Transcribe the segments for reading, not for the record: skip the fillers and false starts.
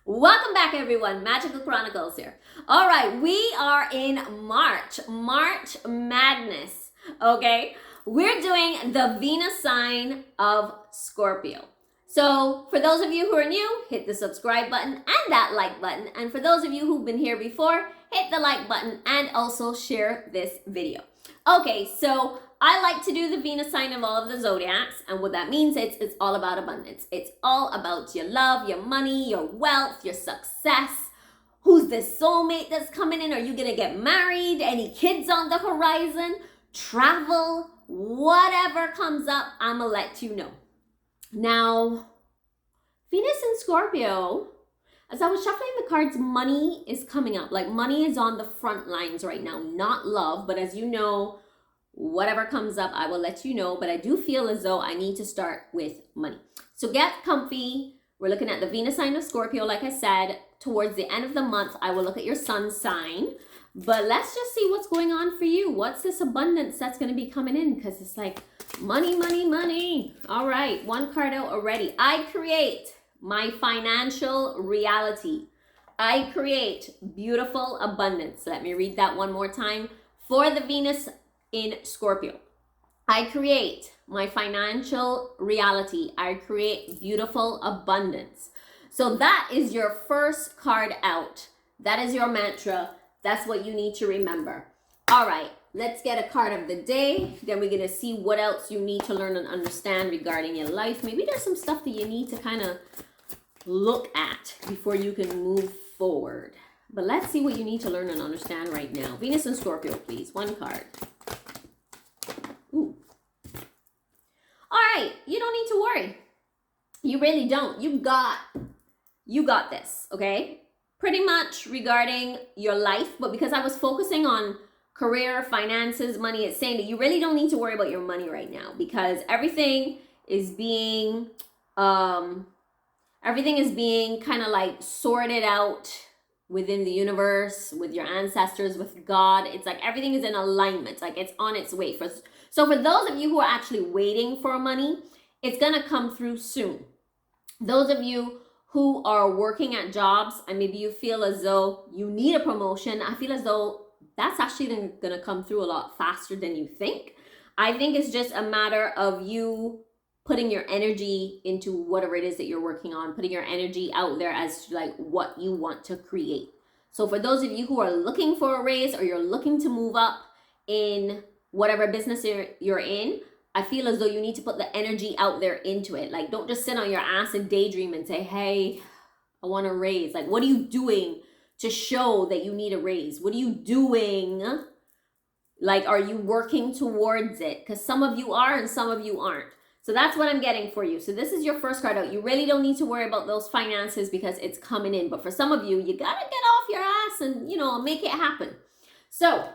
Welcome back, everyone. Magical Chronicles here. All right, we are in March Madness. Okay, we're doing the Venus sign of Scorpio. So for those of you who are new, hit the subscribe button and that like button. And for those of you who've been here before, hit the like button and also share this video. Okay, so I like to do the Venus sign of all of the zodiacs, and what that means is it's all about abundance. It's all about your love, your money, your wealth, your success. Who's this soulmate that's coming in? Are you gonna get married? Any kids on the horizon? Travel? Whatever comes up, I'ma let you know. Now, Venus in Scorpio, as I was shuffling the cards, money is coming up. Like, money is on the front lines right now, not love, but as you know, whatever comes up, I will let you know. But I do feel as though I need to start with money. So get comfy. We're looking at the Venus sign of Scorpio. Like I said, towards the end of the month, I will look at your sun sign. But let's just see what's going on for you. What's this abundance that's going to be coming in? Because it's like money, money, money. All right, one card out already. I create my financial reality. I create beautiful abundance. Let me read that one more time. For the Venus in Scorpio, I create my financial reality. I create beautiful abundance. So that is your first card out. That is your mantra. That's what you need to remember. All right, let's get a card of the day. Then we're going to see what else you need to learn and understand regarding your life. Maybe there's some stuff that you need to kind of look at before you can move forward. But let's see what you need to learn and understand right now. Venus and Scorpio, please. One card. Ooh. All right, you don't need to worry. You really don't. You got this, okay? Pretty much regarding your life, but because I was focusing on career, finances, money, it's saying that you really don't need to worry about your money right now because everything is being kind of like sorted out within the universe, with your ancestors, with God. It's like everything is in alignment, like it's on its way. So for those of you who are actually waiting for money, it's gonna come through soon. Those of you who are working at jobs and maybe you feel as though you need a promotion, I feel as though that's actually gonna come through a lot faster than you think. I think it's just a matter of you putting your energy into whatever it is that you're working on, putting your energy out there as like what you want to create. So for those of you who are looking for a raise or you're looking to move up in whatever business you're in, I feel as though you need to put the energy out there into it. Like, don't just sit on your ass and daydream and say, hey, I want a raise. Like, what are you doing to show that you need a raise? What are you doing? Like, are you working towards it? Because some of you are and some of you aren't. So that's what I'm getting for you. So this is your first card out. You really don't need to worry about those finances because it's coming in. But for some of you, you got to get off your ass and, make it happen. So,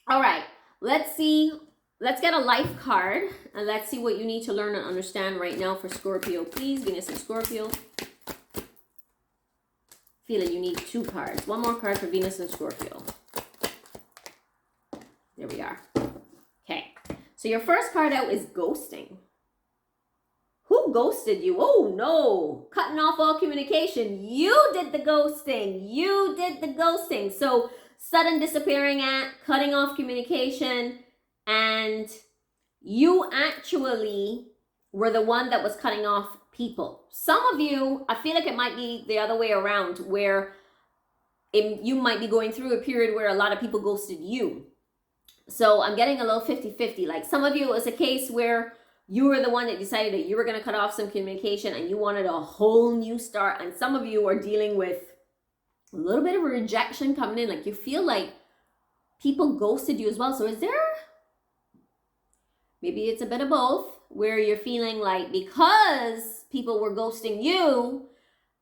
all right, let's see. Let's get a life card and let's see what you need to learn and understand right now for Scorpio, please. Venus and Scorpio. Feeling you need two cards. One more card for Venus and Scorpio. There we are. Okay. So your first card out is ghosting. Who ghosted you? Oh no, cutting off all communication. You did the ghosting. You did the ghosting. So sudden disappearing cutting off communication, and you actually were the one that was cutting off people. Some of you, I feel like it might be the other way around where you might be going through a period where a lot of people ghosted you. So I'm getting a little 50-50. Like some of you, it was a case where you were the one that decided that you were going to cut off some communication and you wanted a whole new start. And some of you are dealing with a little bit of a rejection coming in. Like you feel like people ghosted you as well. So is there, maybe it's a bit of both, where you're feeling like because people were ghosting you,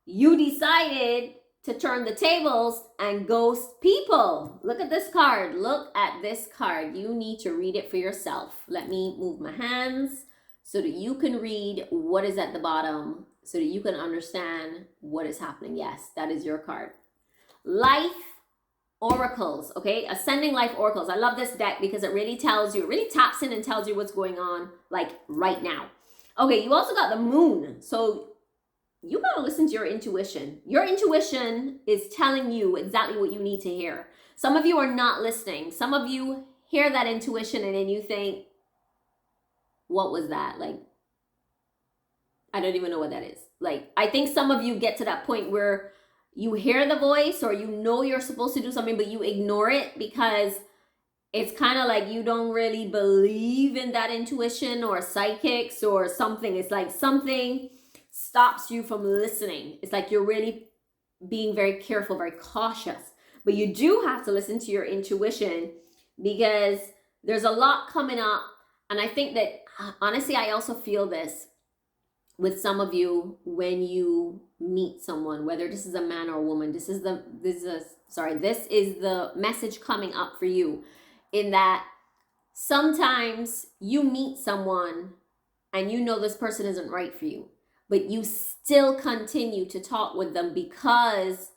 you decided to turn the tables and ghost people. Look at this card. Look at this card. You need to read it for yourself. Let me move my hands so that you can read what is at the bottom, so that you can understand what is happening. Yes, that is your card. Life oracles, okay? Ascending life oracles. I love this deck because it really tells you, it really taps in and tells you what's going on like right now. Okay, you also got the moon. So you gotta listen to your intuition. Your intuition is telling you exactly what you need to hear. Some of you are not listening. Some of you hear that intuition and then you think, what was that? Like, I don't even know what that is. Like, I think some of you get to that point where you hear the voice or you know you're supposed to do something, but you ignore it because it's kind of like you don't really believe in that intuition or psychics or something. It's like something stops you from listening. It's like you're really being very careful, very cautious. But you do have to listen to your intuition because there's a lot coming up. And I think that, honestly, I also feel this with some of you when you meet someone, whether this is a man or a woman. This is the message coming up for you, in that sometimes you meet someone and you know this person isn't right for you, but you still continue to talk with them because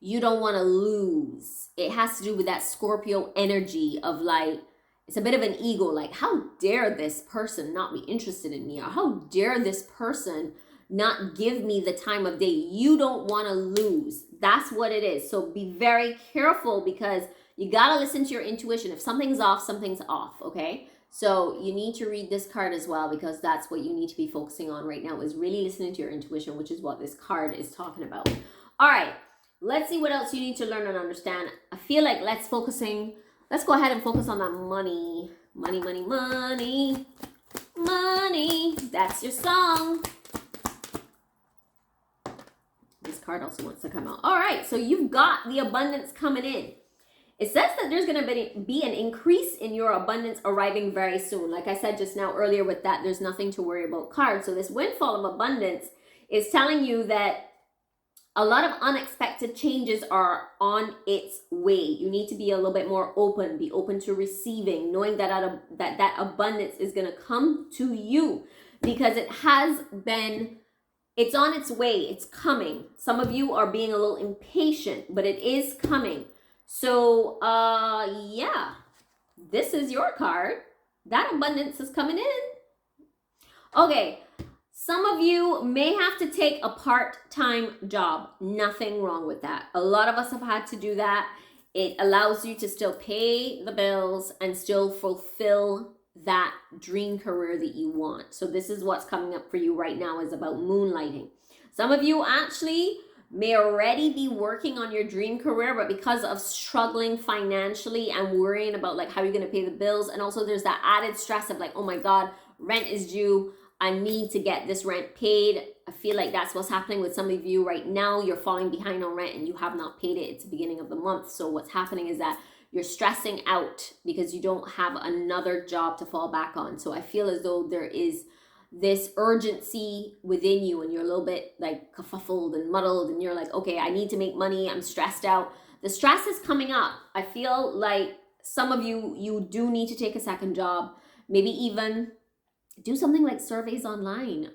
you don't want to lose. It has to do with that Scorpio energy of like, it's a bit of an ego, like, how dare this person not be interested in me? Or how dare this person not give me the time of day? You don't want to lose. That's what it is. So be very careful because you got to listen to your intuition. If something's off, something's off, okay? So you need to read this card as well because that's what you need to be focusing on right now, is really listening to your intuition, which is what this card is talking about. All right, let's see what else you need to learn and understand. I feel like let's go ahead and focus on that money. Money, money, money, money. That's your song. This card also wants to come out. All right, so you've got the abundance coming in. It says that there's going to be an increase in your abundance arriving very soon. Like I said just now earlier with that, there's nothing to worry about card. So this windfall of abundance is telling you that a lot of unexpected changes are on its way. You need to be a little bit more open, be open to receiving, knowing that that abundance is going to come to you because it's on its way. It's coming. Some of you are being a little impatient, but it is coming. So, yeah, this is your card. That abundance is coming in. Okay. Some of you may have to take a part-time job. Nothing wrong with that. A lot of us have had to do that. It allows you to still pay the bills and still fulfill that dream career that you want. So this is what's coming up for you right now, is about moonlighting. Some of you actually may already be working on your dream career, but because of struggling financially and worrying about like how you're going to pay the bills, and also there's that added stress of like, oh my God, rent is due. I need to get this rent paid. I feel like that's what's happening with some of you right now. You're falling behind on rent and you have not paid it. It's the beginning of the month. So what's happening is that you're stressing out because you don't have another job to fall back on. So I feel as though there is this urgency within you and you're a little bit like kerfuffled and muddled and you're like, okay, I need to make money. I'm stressed out. The stress is coming up. I feel like some of you do need to take a second job, maybe even do something like surveys online.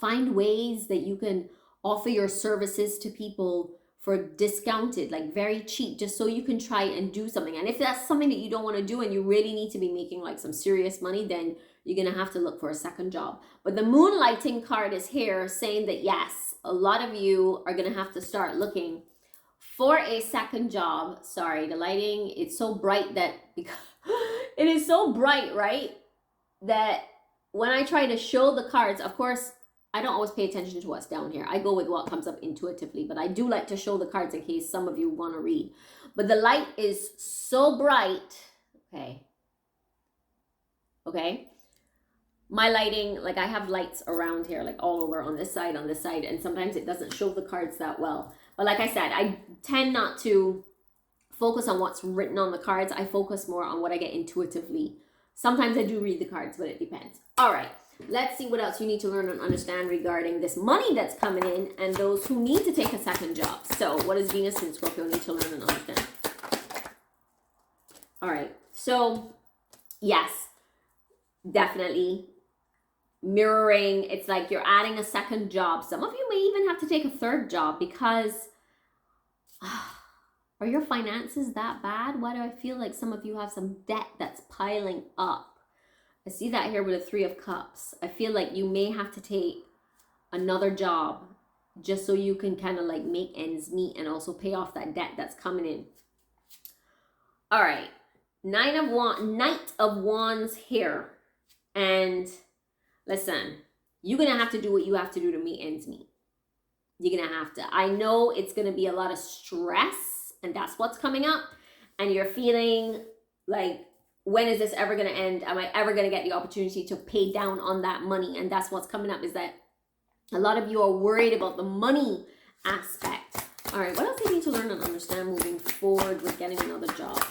Find ways that you can offer your services to people for discounted, like very cheap, just so you can try and do something. And if that's something that you don't want to do and you really need to be making like some serious money, then you're going to have to look for a second job. But the moonlighting card is here saying that yes, a lot of you are going to have to start looking for a second job. Sorry, the lighting, it's so bright that because it is so bright, right? That when I try to show the cards, of course, I don't always pay attention to what's down here. I go with what comes up intuitively, but I do like to show the cards in case some of you want to read. But the light is so bright. Okay. My lighting, like I have lights around here, like all over on this side, and sometimes it doesn't show the cards that well. But like I said, I tend not to focus on what's written on the cards. I focus more on what I get intuitively. Sometimes I do read the cards, but it depends. All right, let's see what else you need to learn and understand regarding this money that's coming in and those who need to take a second job. So what does Venus in Scorpio need to learn and understand? All right, so yes, definitely mirroring. It's like you're adding a second job. Some of you may even have to take a third job because are your finances that bad? Why do I feel like some of you have some debt that's piling up? I see that here with the 3 of Cups. I feel like you may have to take another job just so you can kind of like make ends meet and also pay off that debt that's coming in. All right, Knight of Wands here. And listen, you're going to have to do what you have to do to make ends meet. You're going to have to. I know it's going to be a lot of stress, and that's what's coming up. And you're feeling like, when is this ever going to end? Am I ever going to get the opportunity to pay down on that money? And that's what's coming up, is that a lot of you are worried about the money aspect. All right, what else do you need to learn and understand moving forward with getting another job?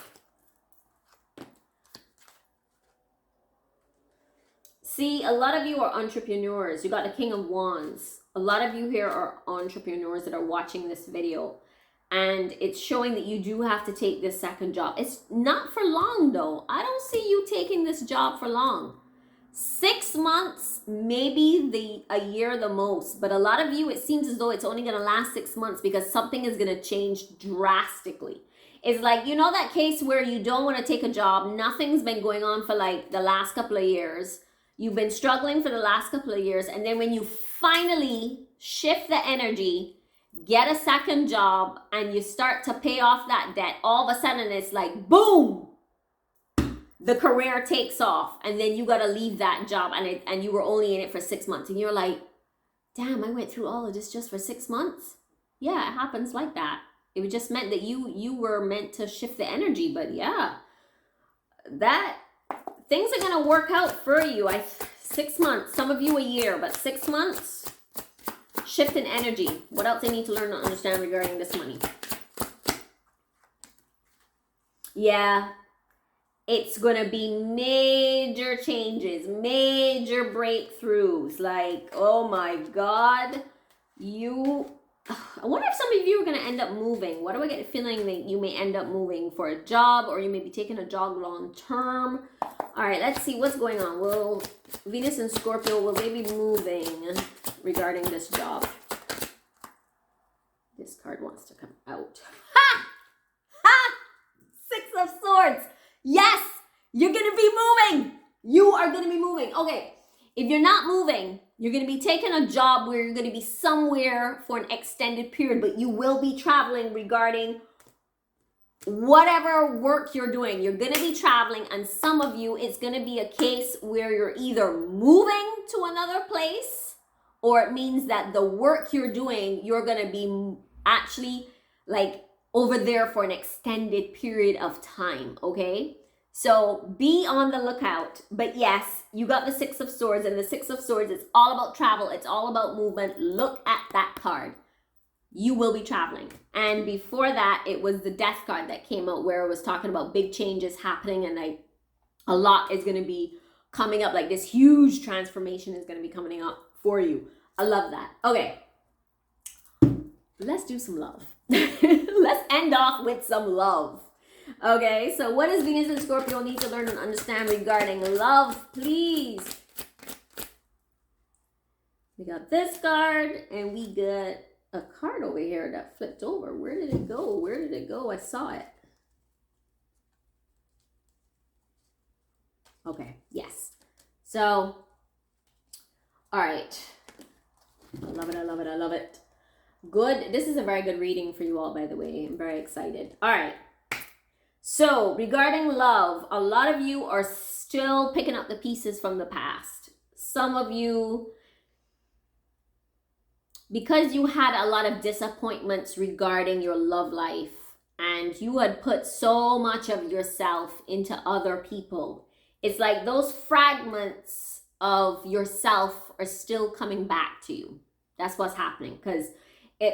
See, a lot of you are entrepreneurs. You got the King of Wands. A lot of you here are entrepreneurs that are watching this video. And it's showing that you do have to take this second job. It's not for long, though. I don't see you taking this job for long. 6 months, maybe a year the most. But a lot of you, it seems as though it's only going to last 6 months because something is going to change drastically. It's like, you know that case where you don't want to take a job. Nothing's been going on for like the last couple of years. You've been struggling for the last couple of years. And then when you finally shift the energy, get a second job, and you start to pay off that debt, all of a sudden it's like, boom, the career takes off. And then you got to leave that job, and you were only in it for 6 months. And you're like, damn, I went through all of this just for 6 months. Yeah, it happens like that. It just meant that you were meant to shift the energy. But yeah, that things are going to work out for you. 6 months, some of you a year, but 6 months, shift in energy. What else I need to learn and understand regarding this money? Yeah, it's going to be major changes, major breakthroughs. Like, oh my God, I wonder if some of you are going to end up moving. What do I get a feeling that you may end up moving for a job, or you may be taking a job long term? All right, let's see what's going on. Will Venus and Scorpio, will they be moving regarding this job? This card wants to come out. Ha! Ha! 6 of Swords. Yes, you're going to be moving. You are going to be moving. Okay, if you're not moving, you're going to be taking a job where you're going to be somewhere for an extended period, but you will be traveling regarding whatever work you're doing. You're going to be traveling, and some of you, it's going to be a case where you're either moving to another place, or it means that the work you're doing, you're going to be actually like over there for an extended period of time, okay? So be on the lookout. But yes, you got the 6 of Swords, and the 6 of Swords, it's all about travel. It's all about movement. Look at that card. You will be traveling. And before that, it was the Death card that came out, where it was talking about big changes happening, and like a lot is going to be coming up. Like this huge transformation is going to be coming up for you. I love that. Okay. Let's do some love. Let's end off with some love. Okay, so what does Venus and Scorpio need to learn and understand regarding love, please? We got this card, and we got a card over here that flipped over. Where did it go? Where did it go? I saw it. Okay, yes. So, all right. I love it, I love it, I love it. Good. This is a very good reading for you all, by the way. I'm very excited. All right. So, regarding love, a lot of you are still picking up the pieces from the past. Some of you, because you had a lot of disappointments regarding your love life, and you had put so much of yourself into other people, it's like those fragments of yourself are still coming back to you. That's what's happening, because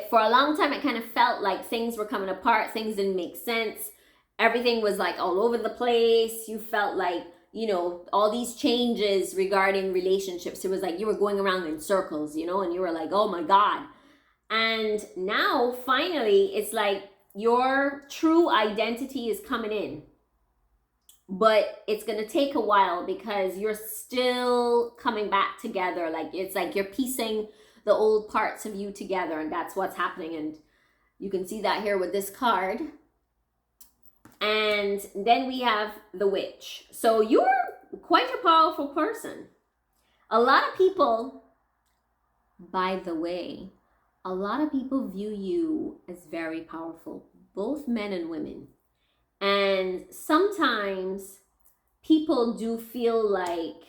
for a long time, it kind of felt like things were coming apart. Things didn't make sense. Everything was like all over the place. You felt like, you know, all these changes regarding relationships. It was like you were going around in circles, you know, and you were like, oh my God. And now finally, it's like your true identity is coming in. But it's going to take a while because you're still coming back together. Like it's like you're piecing the old parts of you together, and that's what's happening. And you can see that here with this card. And then we have the Witch. So you're quite a powerful person. A lot of people by the way, a lot of people view you as very powerful, both men and women. And sometimes people do feel like,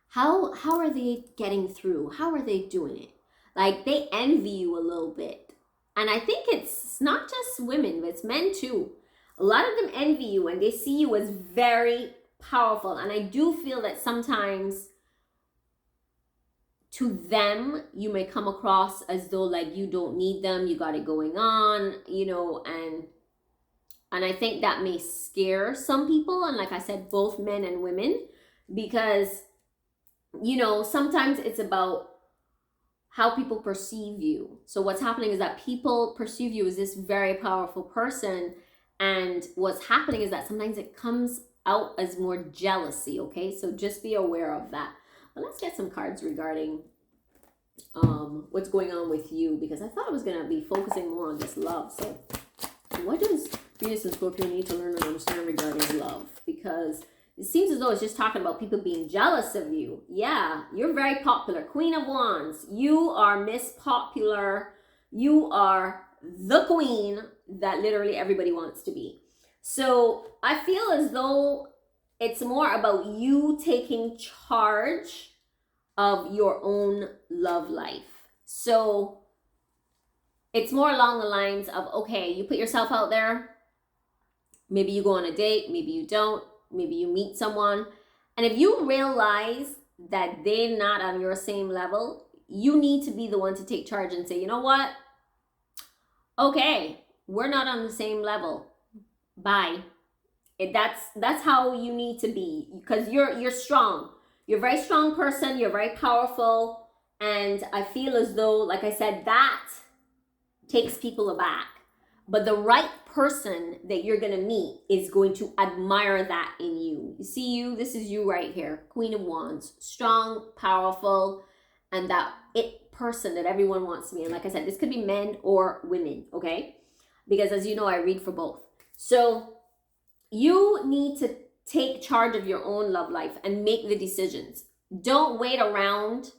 how are they getting through? How are they doing it? Like they envy you a little bit. And I think it's not just women, but it's men too. A lot of them envy you and they see you as very powerful. And I do feel that sometimes to them, you may come across as though like you don't need them, you got it going on, you know, and I think that may scare some people. And like I said, both men and women, because, you know, sometimes it's about how people perceive you. So what's happening is that people perceive you as this very powerful person. And what's happening is that sometimes it comes out as more jealousy, okay? So just be aware of that. But let's get some cards regarding what's going on with you, because I thought I was going to be focusing more on this love. So what does Venus and Scorpio need to learn and understand regarding love? Because it seems as though it's just talking about people being jealous of you. Yeah, you're very popular. Queen of Wands. You are Miss Popular. You are the queen that literally everybody wants to be. So I feel as though it's more about you taking charge of your own love life. So it's more along the lines of, okay, you put yourself out there. Maybe you go on a date, maybe you don't, maybe you meet someone. And if you realize that they're not on your same level, you need to be the one to take charge and say, you know what? Okay, we're not on the same level. Bye. That's how you need to be, because you're strong. You're a very strong person. You're very powerful. And I feel as though, like I said, that takes people aback. But the right person that you're going to meet is going to admire that in you. You see you, this is you right here. Queen of Wands, strong, powerful, and that it person that everyone wants to be. And like I said, this could be men or women, okay? Because as you know, I read for both. So you need to take charge of your own love life and make the decisions. Don't wait around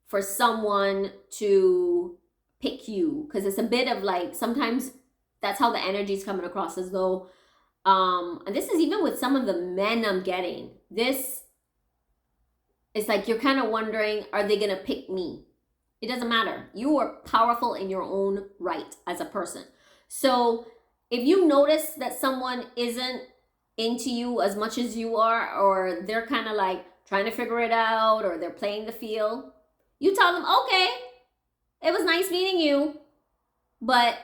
for someone to pick you, because it's a bit of like, sometimes that's how the energy is coming across, as though and this is even with some of the men I'm getting, this is like you're kind of wondering, are they gonna pick me? It doesn't matter. You are powerful in your own right as a person. So if you notice that someone isn't into you as much as you are, or they're kind of like trying to figure it out, or they're playing the field, you tell them, okay, it was nice meeting you, but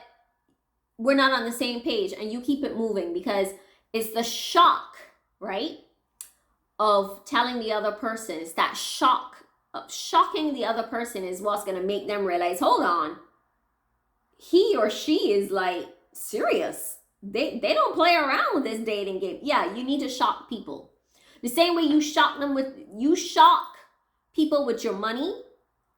we're not on the same page, and you keep it moving, because it's the shock, right, of telling the other person. It's that shock of shocking the other person is what's going to make them realize, hold on, he or she is like serious. They don't play around with this dating game. Yeah, you need to shock people. The same way you shock people with your money,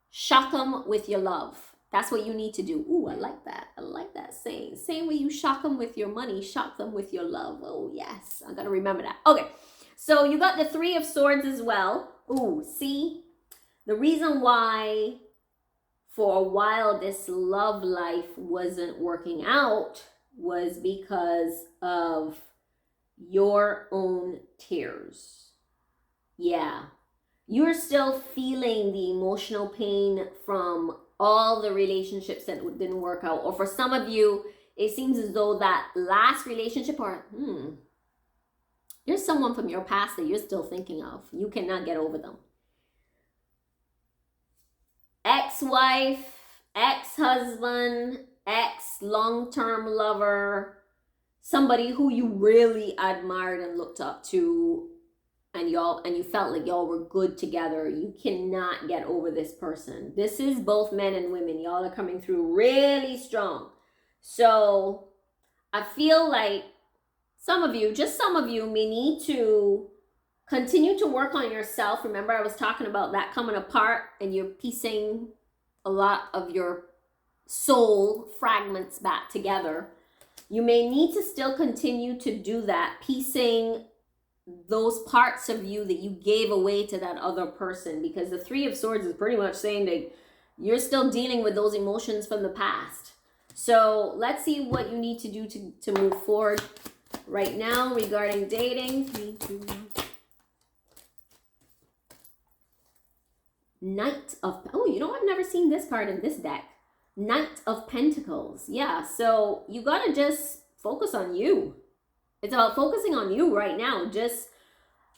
shock them with your love. That's what you need to do. Ooh, I like that. I like that saying. Same way you shock them with your money, shock them with your love. Oh, yes. I got to remember that. Okay. So you got the Three of Swords as well. Ooh, see? The reason why for a while this love life wasn't working out was because of your own tears. Yeah. You're still feeling the emotional pain from all the relationships that didn't work out. Or for some of you, it seems as though that last relationship, or there's someone from your past that you're still thinking of. You cannot get over them. Ex-wife, ex-husband, ex-long-term lover, somebody who you really admired and looked up to, and you felt like y'all were good together. You cannot get over this person. This is both men and women. Y'all are coming through really strong. So I feel like some of you may need to continue to work on yourself. Remember, I was talking about that coming apart, and you're piecing a lot of your soul fragments back together. You may need to still continue to do that, piecing those parts of you that you gave away to that other person, because the Three of Swords is pretty much saying that you're still dealing with those emotions from the past. So let's see what you need to do to move forward right now regarding dating. 3, 2, 1. Knight of, oh, you know, I've never seen this card in this deck. Knight of Pentacles. Yeah, so you gotta just focus on you. It's about focusing on you right now. Just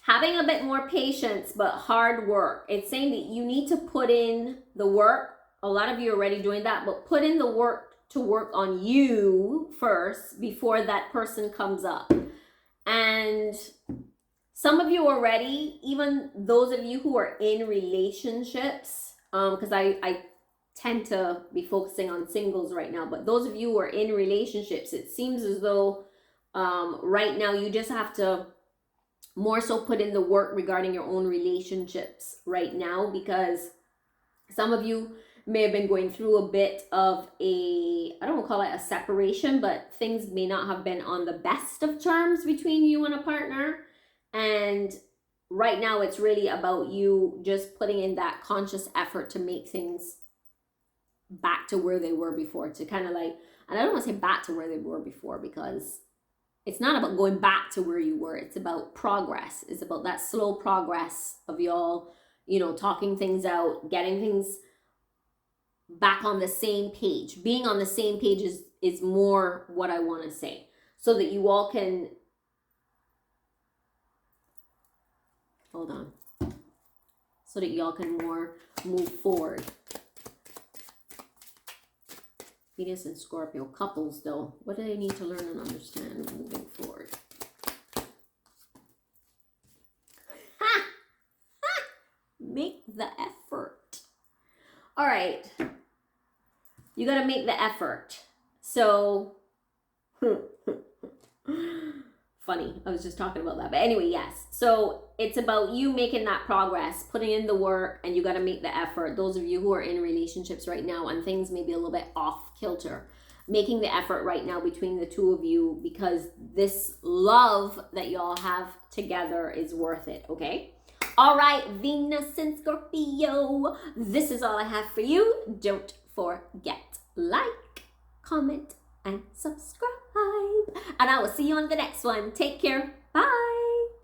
having a bit more patience, but hard work. It's saying that you need to put in the work. A lot of you are already doing that, but put in the work to work on you first before that person comes up. And some of you already, even those of you who are in relationships, because I tend to be focusing on singles right now, but those of you who are in relationships, it seems as though right now you just have to more so put in the work regarding your own relationships right now, because some of you may have been going through a bit of a, I don't want to call it a separation, but things may not have been on the best of terms between you and a partner. And right now it's really about you just putting in that conscious effort to make things back to where they were before, to kind of like, and I don't want to say back to where they were before, because it's not about going back to where you were. It's about progress. It's about that slow progress of y'all, you know, talking things out, getting things back on the same page. Being on the same page is more what I want to say, so that you all can, hold on, so that y'all can more move forward. Venus and Scorpio couples, though, what do they need to learn and understand moving forward? Ha! Ha! Make the effort. All right. You got to make the effort. So, funny. I was just talking about that. But anyway, yes. So it's about you making that progress, putting in the work, and you got to make the effort. Those of you who are in relationships right now and things may be a little bit off kilter, making the effort right now between the two of you, because this love that y'all have together is worth it, okay? All right, Venus and Scorpio, this is all I have for you. Don't forget, like, comment, and subscribe. And I will see you on the next one. Take care. Bye.